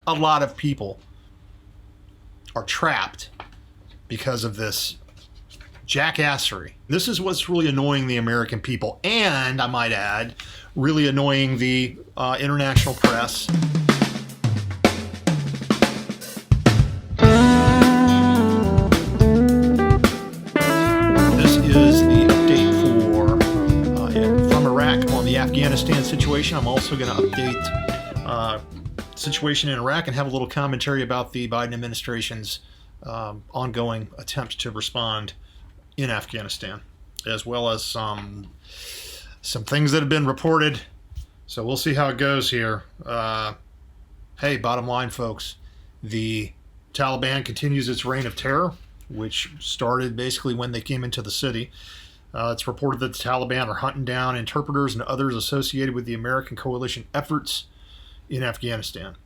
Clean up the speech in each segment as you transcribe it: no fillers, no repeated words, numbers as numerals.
a lot of people are trapped because of this jackassery. This is what's really annoying the American people, and I might add, really annoying the international press. This is the update from Iraq on the Afghanistan situation. I'm also going to update situation in Iraq and have a little commentary about the Biden administration's ongoing attempts to respond in Afghanistan, as well as some things that have been reported. So we'll see how it goes here. Hey, bottom line, folks, the Taliban continues its reign of terror, which started basically when they came into the city. It's reported that the Taliban are hunting down interpreters and others associated with the American coalition efforts in Afghanistan.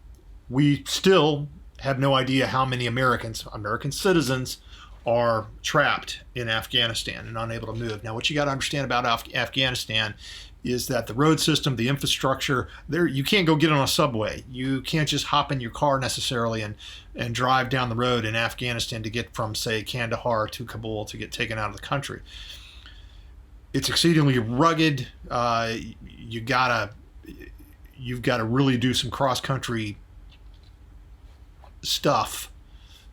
We still have no idea how many American citizens are trapped in Afghanistan and unable to move. Now, what you got to understand about Afghanistan is that the road system, the infrastructure, there, you can't go get on a subway. You can't just hop in your car necessarily and drive down the road in Afghanistan to get from, say, Kandahar to Kabul to get taken out of the country. It's exceedingly rugged. You've got to really do some cross-country stuff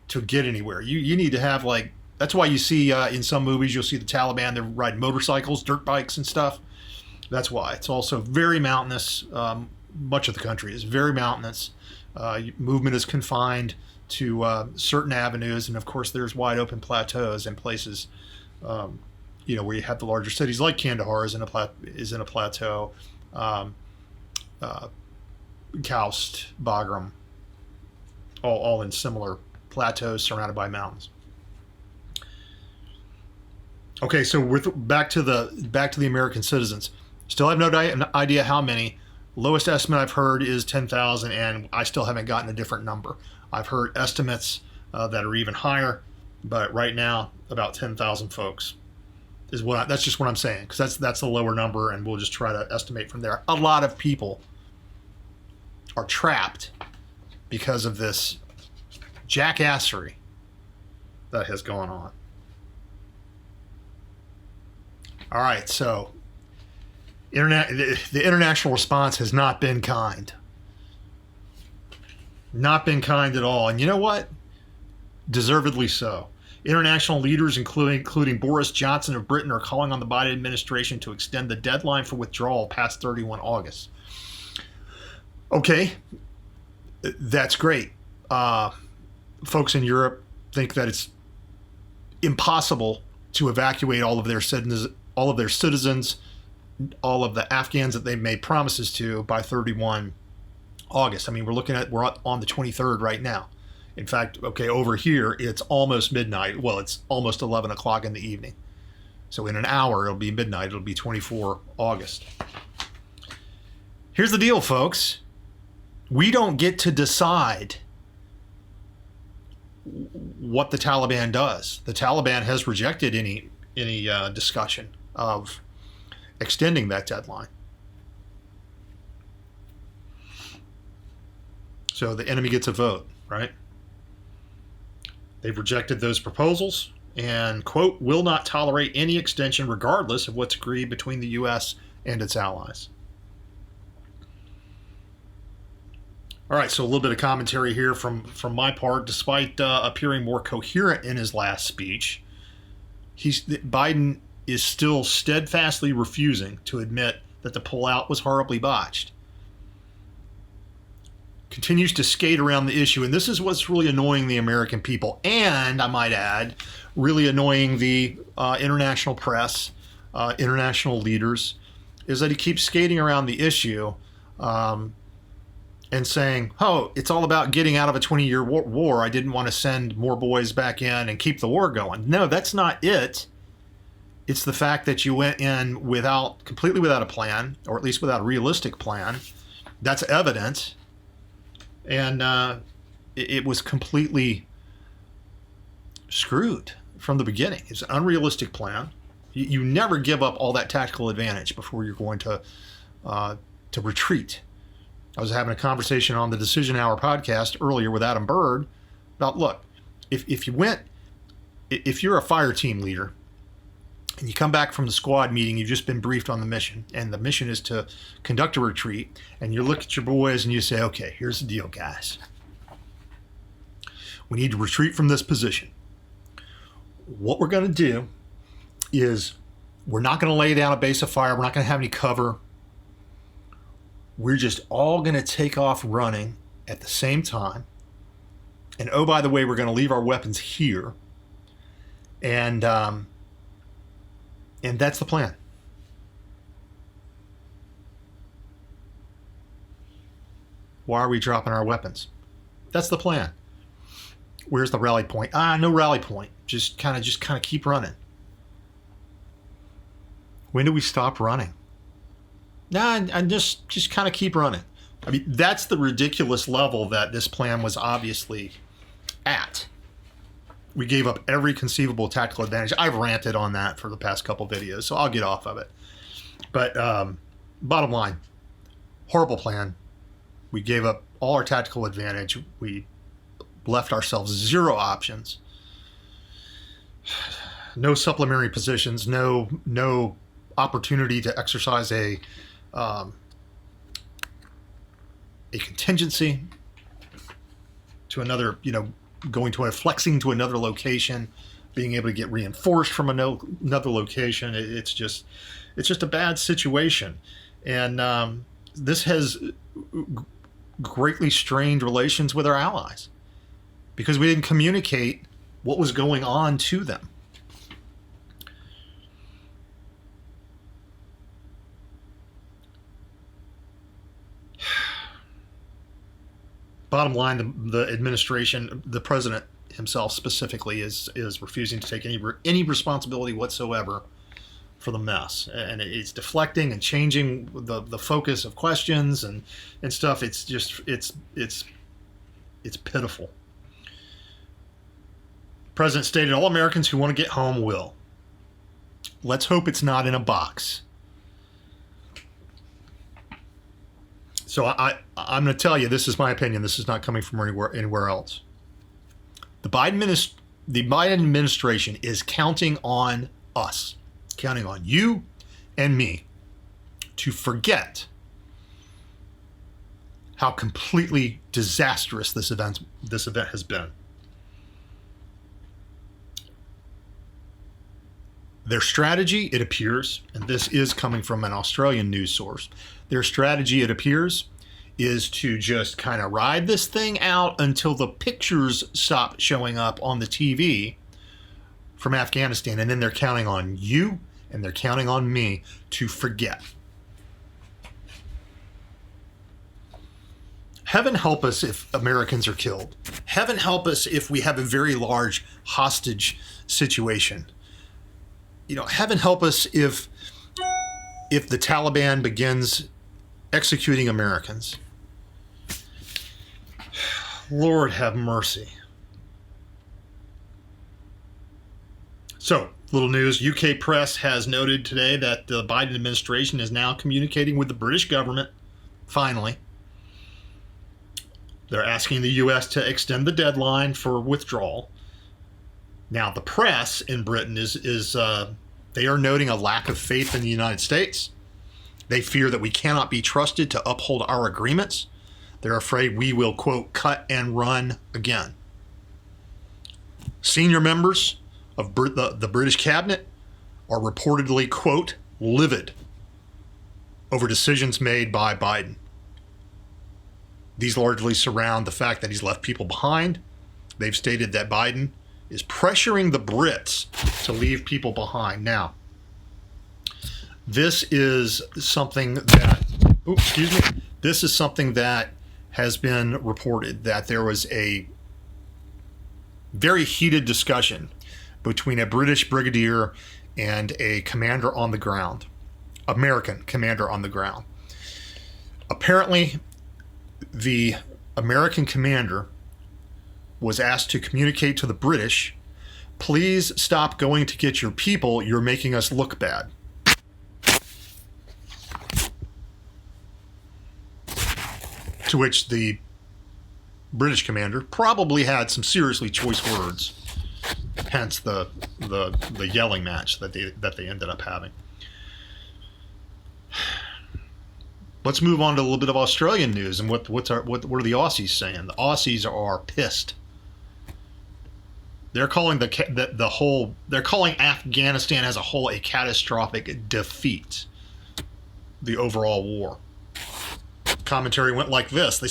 to get anywhere. You need to have, like, that's why you see in some movies you'll see the Taliban, they're riding motorcycles, dirt bikes and stuff. That's why. It's also very mountainous. Much of the country is very mountainous. Movement is confined to certain avenues, and of course there's wide open plateaus and places where you have the larger cities, like Kandahar is in a plateau, Kaust, Bagram, all in similar plateaus surrounded by mountains. Okay, so back to the American citizens. Still have no idea how many. Lowest estimate I've heard is 10,000, and I still haven't gotten a different number. I've heard estimates that are even higher, but right now about 10,000 folks is that's just what I'm saying, because that's the lower number, and we'll just try to estimate from there. A lot of people are trapped because of this jackassery that has gone on. All right, so the international response has not been kind. Not been kind at all. And you know what? Deservedly so. International leaders, including Boris Johnson of Britain, are calling on the Biden administration to extend the deadline for withdrawal past 31 August. Okay, that's great. Folks in Europe think that it's impossible to evacuate all of their citizens, all of the Afghans that they've made promises to by 31 August. I mean, we're on the 23rd right now. In fact, okay, over here, it's almost midnight. Well, it's almost 11 o'clock in the evening. So in an hour, it'll be midnight. It'll be 24 August. Here's the deal, folks. We don't get to decide what the Taliban does. The Taliban has rejected any discussion of extending that deadline. So the enemy gets a vote, right? They've rejected those proposals and, quote, will not tolerate any extension regardless of what's agreed between the U.S. and its allies. All right, so a little bit of commentary here from my part. Despite appearing more coherent in his last speech, Biden is still steadfastly refusing to admit that the pullout was horribly botched. Continues to skate around the issue, and this is what's really annoying the American people, and I might add, really annoying the international press, international leaders, is that he keeps skating around the issue and saying, oh, it's all about getting out of a 20-year war. I didn't want to send more boys back in and keep the war going. No, that's not it. It's the fact that you went in completely without a plan, or at least without a realistic plan. That's evident. And it was completely screwed from the beginning. It's an unrealistic plan. You never give up all that tactical advantage before you're going to retreat. I was having a conversation on the Decision Hour podcast earlier with Adam Bird about, look, if you're a fire team leader and you come back from the squad meeting, you've just been briefed on the mission, and the mission is to conduct a retreat, and you look at your boys and you say, okay, here's the deal, guys. We need to retreat from this position. What we're going to do is we're not going to lay down a base of fire. We're not going to have any cover. We're just all going to take off running at the same time. And oh, by the way, we're going to leave our weapons here. And that's the plan. Why are we dropping our weapons? That's the plan. Where's the rally point? No rally point. Just kind of keep running. When do we stop running? And just kind of keep running. I mean, that's the ridiculous level that this plan was obviously at. We gave up every conceivable tactical advantage. I've ranted on that for the past couple videos, so I'll get off of it. But bottom line, horrible plan. We gave up all our tactical advantage. We left ourselves zero options. No supplementary positions. No opportunity to exercise a contingency to another, flexing to another location, being able to get reinforced from another location. It's just a bad situation. And this has greatly strained relations with our allies because we didn't communicate what was going on to them. Bottom line, the administration, the president himself specifically, is refusing to take any responsibility whatsoever for the mess, and it's deflecting and changing the focus of questions and stuff. It's just it's pitiful. The president stated, "All Americans who want to get home will." Let's hope it's not in a box. So I'm going to tell you, this is my opinion. This is not coming from anywhere else. The Biden administration is counting on us, counting on you and me to forget how completely disastrous this event has been. Their strategy, it appears, and this is coming from an Australian news source, their strategy, it appears, is to just kind of ride this thing out until the pictures stop showing up on the TV from Afghanistan, and then they're counting on you and they're counting on me to forget. Heaven help us if Americans are killed. Heaven help us if we have a very large hostage situation. Heaven help us if the Taliban begins executing Americans. Lord have mercy. So, little news. UK press has noted today that the Biden administration is now communicating with the British government, finally. They're asking the US to extend the deadline for withdrawal. Now, the press in Britain is they are noting a lack of faith in the United States. They fear that we cannot be trusted to uphold our agreements. They're afraid we will, quote, cut and run again. Senior members of the British cabinet are reportedly, quote, livid over decisions made by Biden. These largely surround the fact that he's left people behind. They've stated that Biden is pressuring the Brits to leave people behind. Now, this is something that, this is something that has been reported, that there was a very heated discussion between a British brigadier and a commander on the ground, American commander on the ground. Apparently, the American commander was asked to communicate to the British, please stop going to get your people, you're making us look bad. To which the British commander probably had some seriously choice words, hence the yelling match that they ended up having. Let's move on to a little bit of Australian news and what are the Aussies saying? The Aussies are pissed. They're calling they're calling Afghanistan as a whole a catastrophic defeat. The overall war. Commentary went like this: the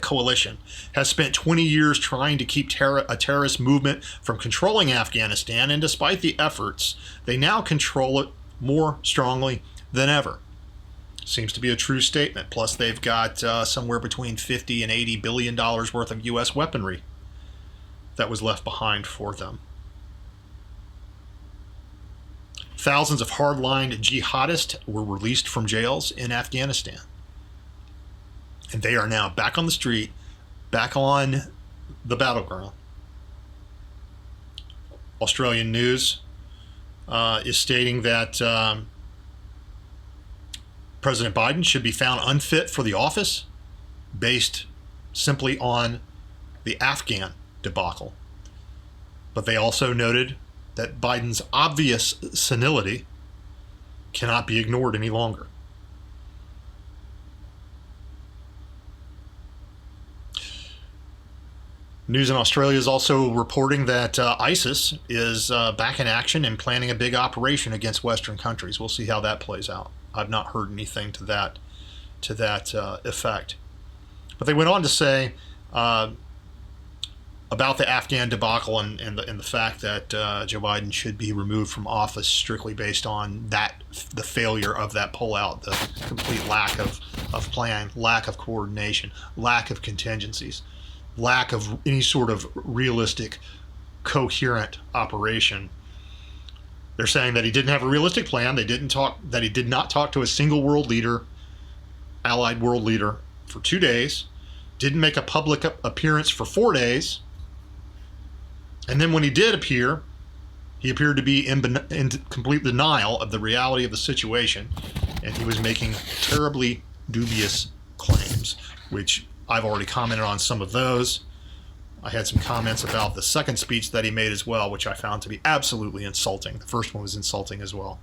coalition has spent 20 years trying to keep a terrorist movement from controlling Afghanistan, and despite the efforts, they now control it more strongly than ever. Seems to be a true statement. Plus, they've got somewhere between $50 and $80 billion worth of U.S. weaponry that was left behind for them. Thousands of hardline jihadists were released from jails in Afghanistan. And they are now back on the street, back on the battleground. Australian news is stating that President Biden should be found unfit for the office based simply on the Afghan debacle. But they also noted that Biden's obvious senility cannot be ignored any longer. News in Australia is also reporting that ISIS is back in action and planning a big operation against Western countries. We'll see how that plays out. I've not heard anything to that effect. But they went on to say about the Afghan debacle and the fact that Joe Biden should be removed from office strictly based on the failure of that pullout, the complete lack of plan, lack of coordination, lack of contingencies, lack of any sort of realistic, coherent operation. They're saying that he didn't have a realistic plan. That he did not talk to a single world leader, allied world leader, for 2 days. Didn't make a public appearance for 4 days. And then when he did appear, he appeared to be in complete denial of the reality of the situation, and he was making terribly dubious claims, which I've already commented on some of those. I had some comments about the second speech that he made as well, which I found to be absolutely insulting. The first one was insulting as well.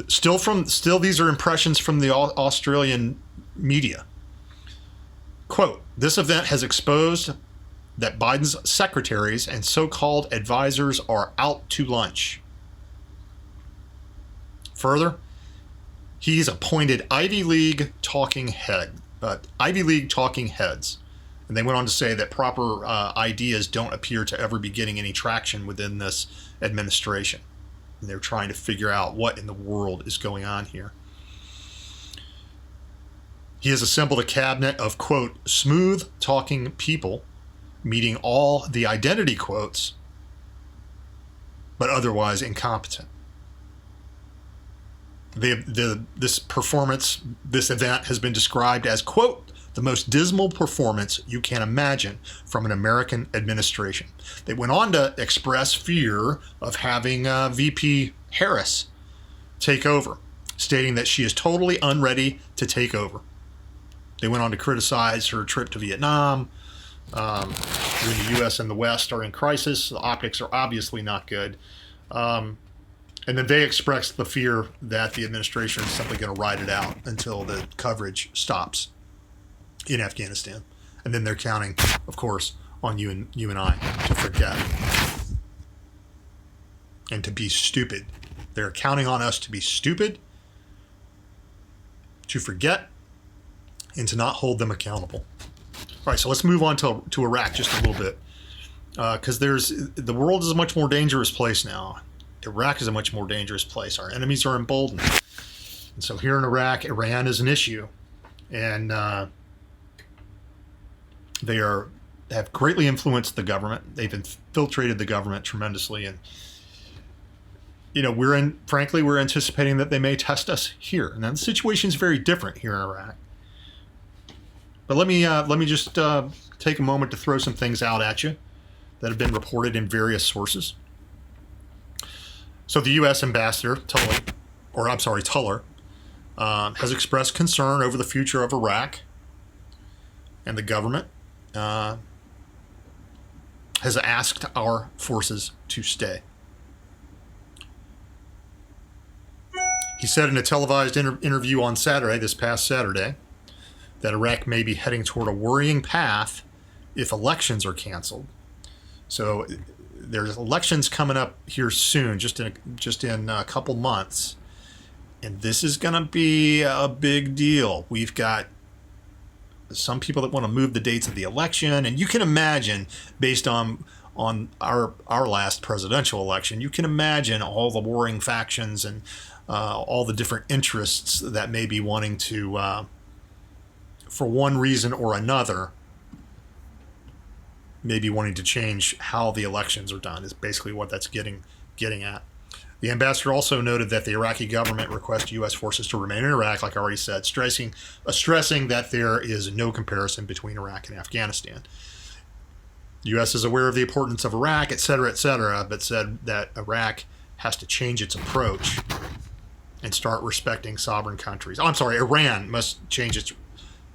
Still, these are impressions from the Australian media. Quote, "This event has exposed that Biden's secretaries and so-called advisors are out to lunch. Further, he's appointed Ivy League talking heads. And they went on to say that proper ideas don't appear to ever be getting any traction within this administration. And they're trying to figure out what in the world is going on here. He has assembled a cabinet of, quote, smooth talking people, meeting all the identity quotes, but otherwise incompetent. This event has been described as, quote, the most dismal performance you can imagine from an American administration. They went on to express fear of having VP Harris take over, stating that she is totally unready to take over. They went on to criticize her trip to Vietnam. When the U.S. and the West are in crisis, the optics are obviously not good. And then they expressed the fear that the administration is simply going to ride it out until the coverage stops in Afghanistan. And then they're counting, of course, on you and I to forget and to be stupid. They're counting on us to be stupid, to forget, and to not hold them accountable. All right, so let's move on to Iraq just a little bit, because the world is a much more dangerous place now. Iraq is a much more dangerous place. Our enemies are emboldened. And so here in Iraq, Iran is an issue. And they have greatly influenced the government. They've infiltrated the government tremendously. And, we're anticipating that they may test us here. And then the situation is very different here in Iraq. But let me just take a moment to throw some things out at you that have been reported in various sources. So the U.S. ambassador, Tuller, has expressed concern over the future of Iraq, and the government has asked our forces to stay. He said in a televised interview on Saturday, this past Saturday, that Iraq may be heading toward a worrying path if elections are canceled. So there's elections coming up here soon, just in a couple months, and this is going to be a big deal. We've got some people that want to move the dates of the election, and you can imagine, based on our last presidential election, you can imagine all the warring factions and all the different interests that may be wanting to, for one reason or another, maybe wanting to change how the elections are done, is basically what that's getting at. The ambassador also noted that the Iraqi government requests U.S. forces to remain in Iraq, like I already said, stressing that there is no comparison between Iraq and Afghanistan. The U.S. is aware of the importance of Iraq, et cetera, but said that Iraq has to change its approach and start respecting sovereign countries. Iran must change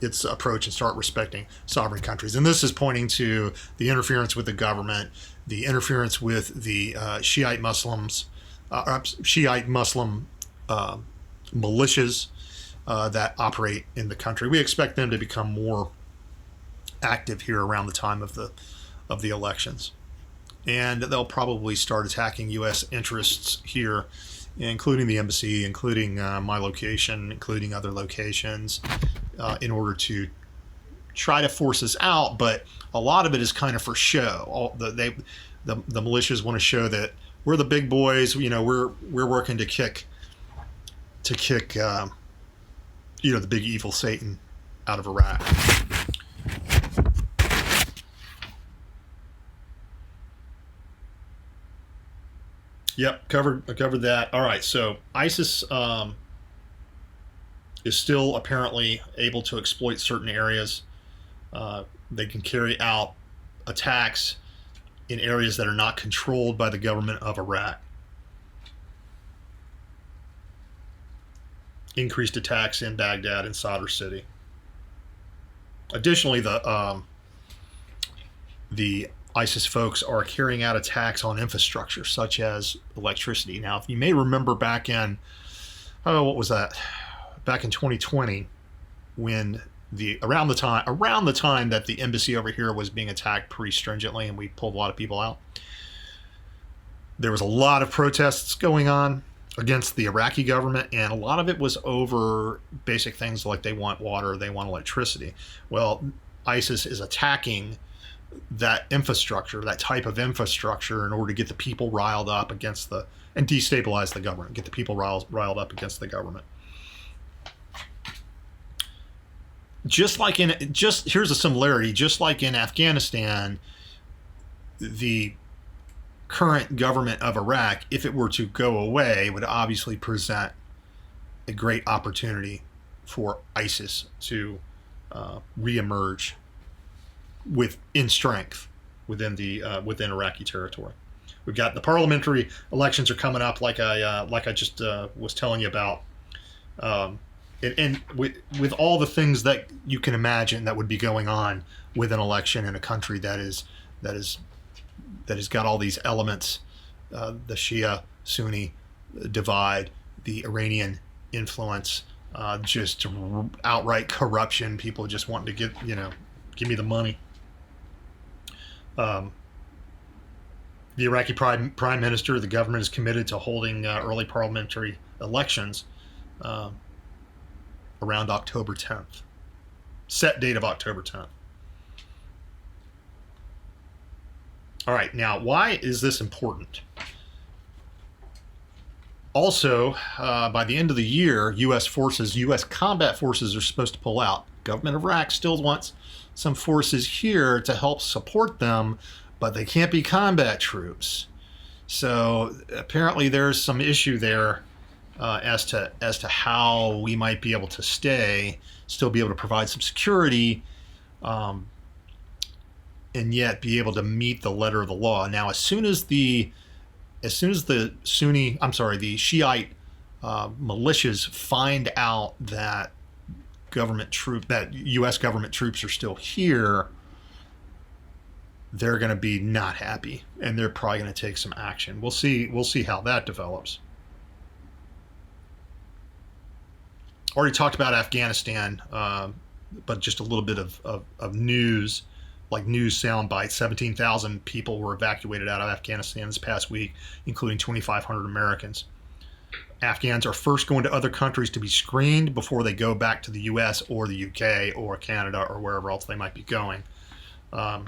its approach and start respecting sovereign countries. And this is pointing to the interference with the government, the interference with the Shiite Muslim militias that operate in the country. We expect them to become more active here around the time of the elections, and they'll probably start attacking U.S. interests here, including the embassy, including my location, including other locations, in order to try to force us out. But a lot of it is kind of for show. The militias want to show that we're the big boys. We're working to kick the big evil Satan out of Iraq. Yep, I covered that. All right, so ISIS is still apparently able to exploit certain areas. They can carry out attacks in areas that are not controlled by the government of Iraq. Increased attacks in Baghdad and Sadr City. Additionally, the ISIS folks are carrying out attacks on infrastructure such as electricity. Now, if you may remember back in, back in 2020, when around the time that the embassy over here was being attacked pretty stringently and we pulled a lot of people out, there was a lot of protests going on against the Iraqi government, and a lot of it was over basic things like they want water, they want electricity. Well, ISIS is attacking that infrastructure, that type of infrastructure, in order to get the people riled up and destabilize the government, get the people riled up against the government. Here's a similarity. Just like in Afghanistan, the current government of Iraq, if it were to go away, would obviously present a great opportunity for ISIS to reemerge in strength within Iraqi territory. We've got the parliamentary elections are coming up, like I just was telling you about. And with all the things that you can imagine that would be going on with an election in a country that has got all these elements, the Shia Sunni divide, the Iranian influence, just outright corruption, people just wanting to give me the money. The Iraqi prime minister, the government is committed to holding early parliamentary elections around October 10th. Set date of October 10th. All right, now, why is this important? Also, by the end of the year, U.S. combat forces are supposed to pull out. Government of Iraq still wants some forces here to help support them, but they can't be combat troops. So apparently there's some issue there as to how we might be able to still be able to provide some security, and yet be able to meet the letter of the law. Now, as soon as the Shiite militias find out that U.S. government troops are still here, they're going to be not happy, and they're probably going to take some action. We'll see how that develops. Already talked about Afghanistan, but just a little bit of news, like news sound bites. 17,000 people were evacuated out of Afghanistan this past week, including 2,500 Americans. Afghans are first going to other countries to be screened before they go back to the U.S. or the U.K. or Canada or wherever else they might be going. And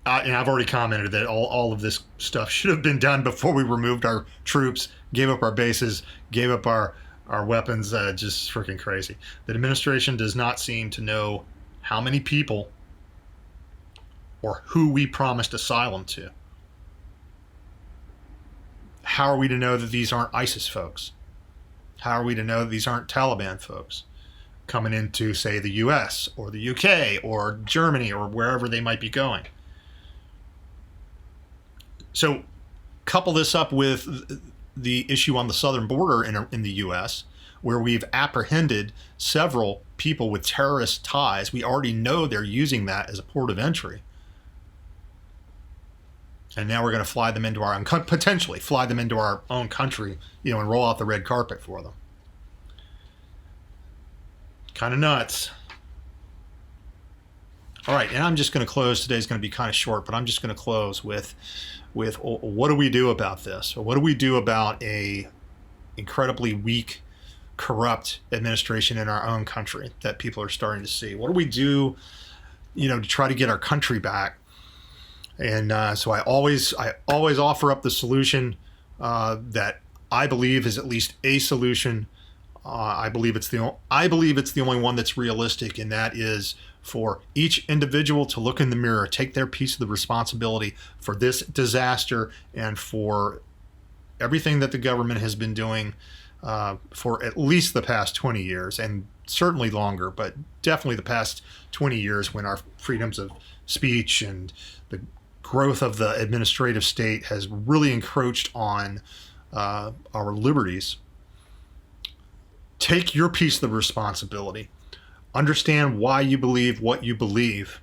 I've already commented that all of this stuff should have been done before we removed our troops, gave up our bases, gave up our weapons. Just freaking crazy. The administration does not seem to know how many people or who we promised asylum to. How are we to know that these aren't ISIS folks? How are we to know that these aren't Taliban folks coming into, say, the US or the UK or Germany or wherever they might be going? So couple this up with the issue on the southern border in the U.S., where we've apprehended several people with terrorist ties. We already know they're using that as a port of entry. And now we're going to fly them into our own, potentially fly them into our own country, and roll out the red carpet for them. Kind of nuts. All right, and I'm just going to close. Today's going to be kind of short, but I'm just going to close with what do we do about this? Or what do we do about a incredibly weak, corrupt administration in our own country that people are starting to see? What do we do, to try to get our country back? And so I always offer up the solution that I believe is at least a solution. I believe it's the only one that's realistic, and that is for each individual to look in the mirror, take their piece of the responsibility for this disaster and for everything that the government has been doing for at least the past 20 years, and certainly longer, but definitely the past 20 years, when our freedoms of speech and the growth of the administrative state has really encroached on our liberties. Take your piece of the responsibility. Understand why you believe what you believe.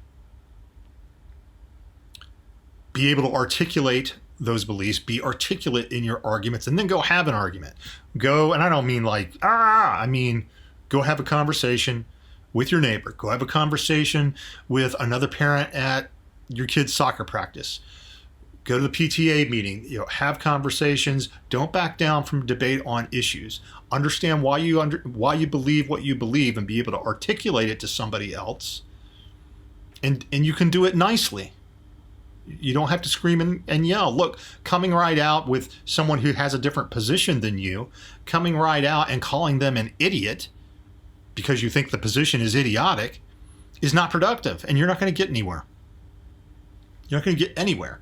Be able to articulate those beliefs. Be articulate in your arguments, and then go have an argument. Go, and I don't mean I mean go have a conversation with your neighbor. Go have a conversation with another parent at your kid's soccer practice. Go to the PTA meeting, have conversations. Don't back down from debate on issues. Understand why you believe what you believe, and be able to articulate it to somebody else. And you can do it nicely. You don't have to scream and yell. Look, coming right out with someone who has a different position than you, coming right out and calling them an idiot because you think the position is idiotic, is not productive, and you're not going to get anywhere. You're not going to get anywhere.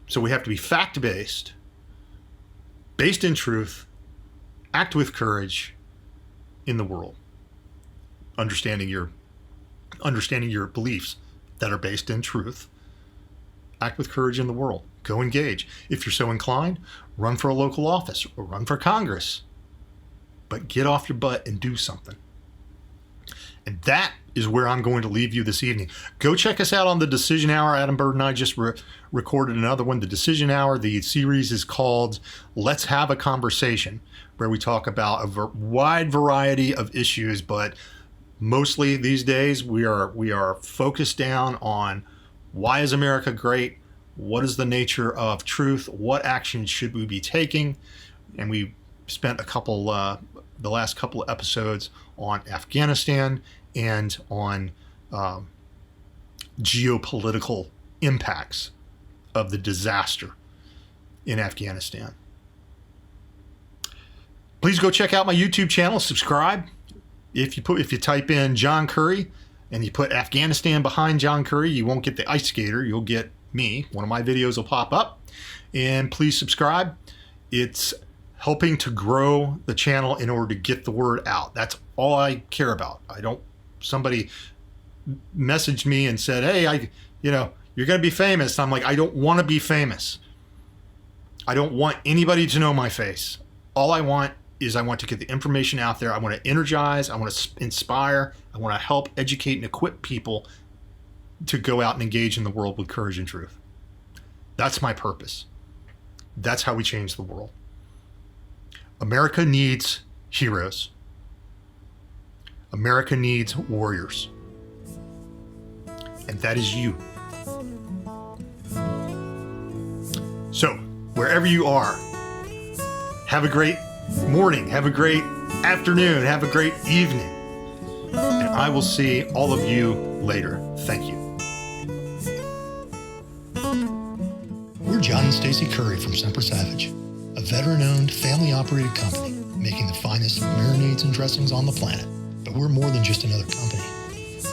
So we have to be fact-based, based in truth, act with courage in the world, understanding your beliefs that are based in truth. Act with courage in the world. Go engage. If you're so inclined, run for a local office or run for Congress. But get off your butt and do something. And that is where I'm going to leave you this evening. Go check us out on the Decision Hour. Adam Bird and I just recorded another one, the Decision Hour. The series is called Let's Have a Conversation, where we talk about a wide variety of issues, but mostly these days we are focused down on why is America great? What is the nature of truth? What actions should we be taking? And we spent the last couple of episodes on Afghanistan and on geopolitical impacts of the disaster in Afghanistan. Please go check out my YouTube channel. Subscribe. If you type in John Curry and you put Afghanistan behind John Curry, you won't get the ice skater. You'll get me. One of my videos will pop up. And please subscribe. It's helping to grow the channel in order to get the word out. That's all I care about. Somebody messaged me and said, hey, you're going to be famous. I'm like, I don't want to be famous. I don't want anybody to know my face. All I want is I want to get the information out there. I want to energize. I want to inspire. I want to help educate and equip people to go out and engage in the world with courage and truth. That's my purpose. That's how we change the world. America needs heroes. America needs warriors. And that is you. So, wherever you are, have a great morning, have a great afternoon, have a great evening. And I will see all of you later. Thank you. We're John and Stacy Curry from Semper Savage, a veteran-owned, family-operated company making the finest marinades and dressings on the planet. But we're more than just another company.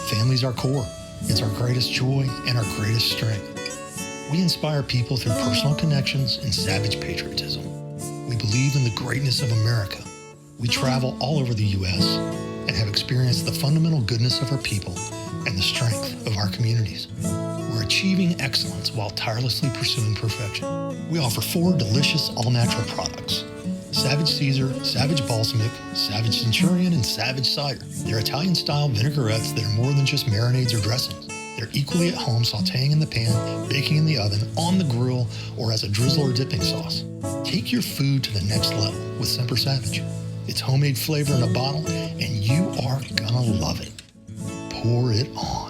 Family's our core. It's our greatest joy and our greatest strength. We inspire people through personal connections and savage patriotism. We believe in the greatness of America. We travel all over the U.S. and have experienced the fundamental goodness of our people and the strength of our communities. We're achieving excellence while tirelessly pursuing perfection. We offer 4 delicious all-natural products: Savage Caesar, Savage Balsamic, Savage Centurion, and Savage Cider. They're Italian-style vinaigrettes that are more than just marinades or dressings. They're equally at home sautéing in the pan, baking in the oven, on the grill, or as a drizzle or dipping sauce. Take your food to the next level with Semper Savage. It's homemade flavor in a bottle, and you are gonna love it. Pour it on.